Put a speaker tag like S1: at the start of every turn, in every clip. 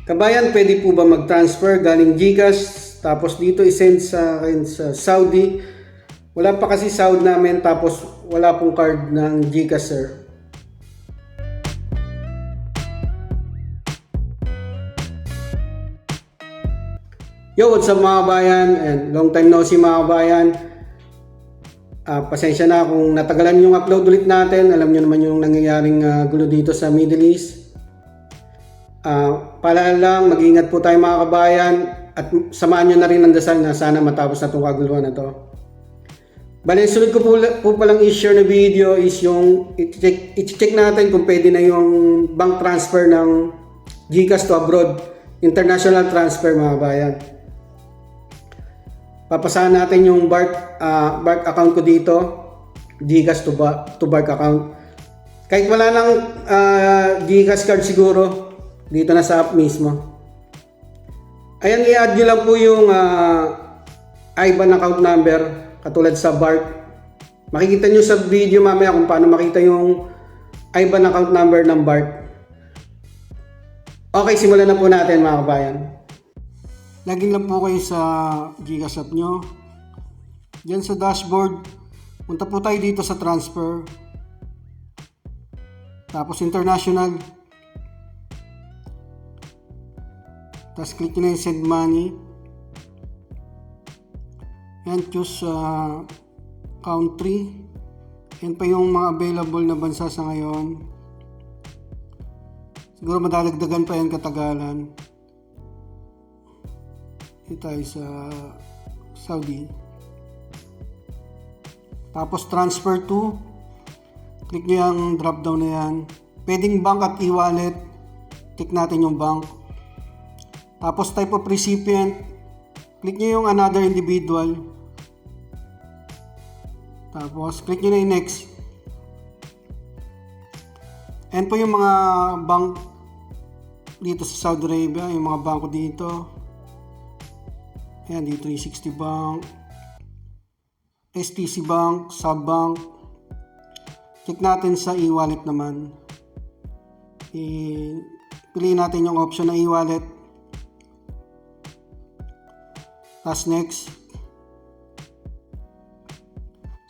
S1: Kabayan, pwede po ba mag-transfer galing GCash tapos dito i-send sa akin sa Saudi? Wala pa kasi Saudi namin tapos wala pong card ng GCash, sir. Yo, what's up mga kabayan? And long time no see mga kabayan. Pasensya na kung natagalan yung upload ulit natin. Alam nyo naman yung nangyayaring gulo dito sa Middle East. Paalala lang, mag-ingat po tayo mga kabayan at samahan nyo na rin ang dasal na sana matapos na itong kaguluhan na to. Bale, sunod ko po palang i-share na video is yung i-check natin kung pwede na yung bank transfer ng GCash to abroad. International transfer mga kabayan. Papasahan natin yung BARC account ko dito, GCash to BARC account. Kahit wala nang GCash card siguro, dito na sa app mismo. Ayan, i-add nyo lang po yung IBAN account number, katulad sa BARC. Makikita nyo sa video mamaya kung paano makita yung IBAN account number ng BARC. Okay, simulan na po natin mga kabayan. Login lang po kayo sa GCash app nyo. Diyan sa dashboard, punta po tayo dito sa transfer. Tapos international. Tapos click nyo na yung send money. Yan, choose country. Yan pa yung mga available na bansa sa ngayon. Siguro madadagdagan pa yan katagalan. Ito tayo sa Saudi. Tapos transfer to. Click nyo yung drop down na yan. Pwedeng bank at e-wallet. Click natin yung bank. Tapos type of recipient, click nyo yung another individual. Tapos click nyo na yung next. And po yung mga bank dito sa Saudi Arabia, yung mga banko dito. Ayan, dito 360 Bank, STC Bank, Subbank. Click natin sa e-wallet naman. Piliin natin yung option na e-wallet. Tapos next.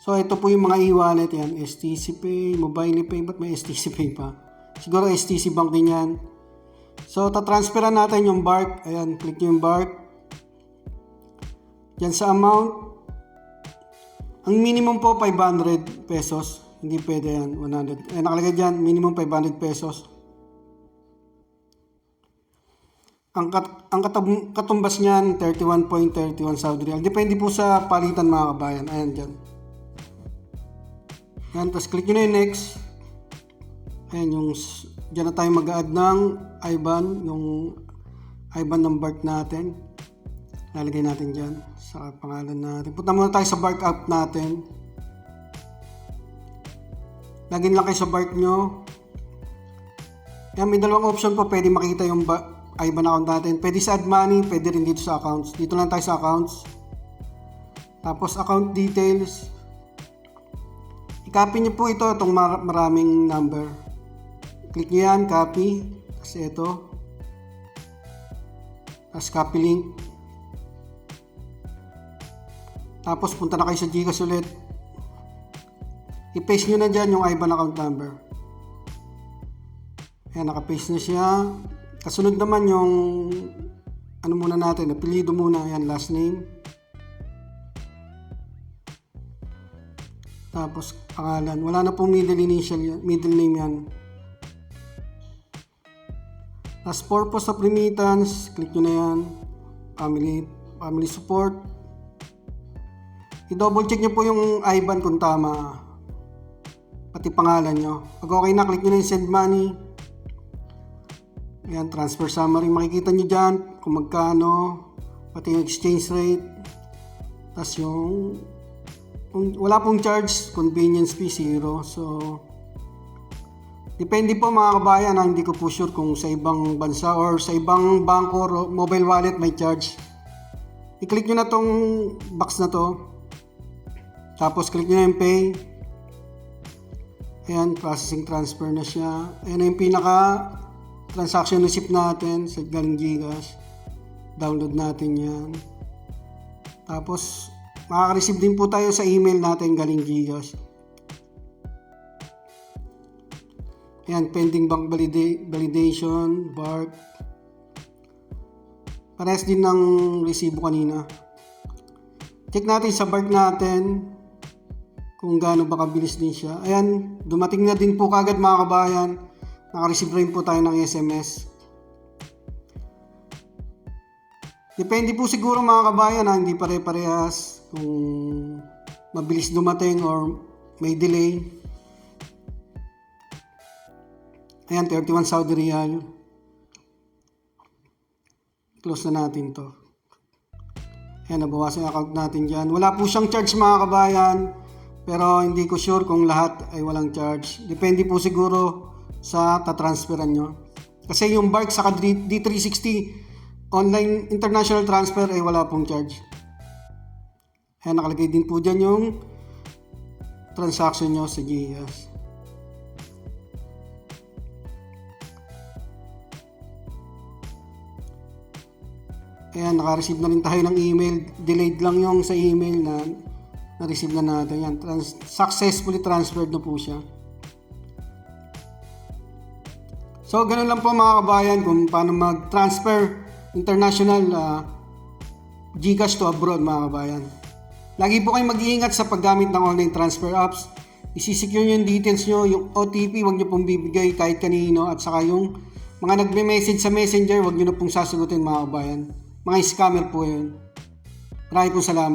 S1: So ito po yung mga e-wallet yan. STC Pay, Mobile Pay. Ba't may STC Pay pa? Siguro STC Bank din yan. So tatransferan natin yung BARC. Ayan, click nyo yung BARC. Yan sa amount. Ang minimum po 500 pesos. Hindi pwede yan, 100. Nakalagay dyan, minimum 500 pesos. Ang katumbas niyan 31.31 Saudi Riyal. Depende po sa palitan mga kabayan. Ayan dyan. Ayan, tapos click nyo na yung next. Ayan, yung dyan na tayo mag-add ng IBAN. Yung IBAN ng BARC natin. Lalagay natin dyan sa pangalan natin. Punta muna tayo sa BARC app natin. Lagin lang kayo sa BARC nyo. Ayan, may dalawang option po. Pwede makita yung IBAN account natin. Pwede sa add money, pwede rin dito sa accounts. Dito lang tayo sa accounts. Tapos account details. I-copy nyo po ito, itong maraming number. Click nyo yan, copy. Tapos ito. Tapos copy link. Tapos punta na kayo sa GCash ulit. I-paste nyo na dyan yung IBAN account number. Ayan, naka-paste na siya. Kasunod naman yung ano muna natin, apelyido muna, yan, last name. Tapos pangalan, wala na pong middle initial yan, middle name yan. Tapos purpose of remittance, click nyo na yan. Family support. I-double check nyo po yung IBAN kung tama. Pati pangalan nyo. Pag okay na, click nyo na yung send money. Ayan, transfer summary. Makikita nyo dyan kung magkano, pati yung exchange rate. Tapos yung wala pong charge, convenience fee 0. So, depende po mga kabayan. Hindi ko po sure kung sa ibang bansa or sa ibang banko or mobile wallet may charge. I-click nyo na tong box na to. Tapos click nyo na yung pay. Ayan, processing transfer na siya. Ayan na yung pinaka transaction receipt natin sa galing Gcash. Download natin yan. Tapos, makaka-receive din po tayo sa email natin galing Gcash. Ayan, pending bank validation, BARC. Parehas din ng resibo kanina. Check natin sa BARC natin kung gaano ba kabilis din siya. Ayan, dumating na din po kagad mga kabayan. Naka-receive rin po tayo ng SMS. Depende po siguro mga kabayan, hindi pare-parehas kung mabilis dumating or may delay. Ayan, 31 Saudi Riyal. Close na natin to. Ayan, nabawasan yung account natin dyan. Wala po siyang charge mga kabayan, pero hindi ko sure kung lahat ay walang charge. Depende po siguro sa tatransferan nyo. Kasi yung BARC sa D360 online international transfer ay wala pong charge. Ayan, nakalagay din po dyan yung transaction nyo sa Gcash. Ayan, naka-receive na rin tayo ng email. Delayed lang yung sa email na na-receive na natin. Ayan, successfully transferred na po siya. So, ganun lang po mga kabayan kung paano mag-transfer international Gcash to abroad mga kabayan. Lagi po kayong mag-iingat sa paggamit ng online transfer apps. Isisecure nyo yung details nyo, yung OTP, huwag nyo pong bibigay kahit kanino. At saka yung mga nagme-message sa messenger, huwag nyo na pong sasagutin mga kabayan. Mga scammer po yun. Maraming po salamat.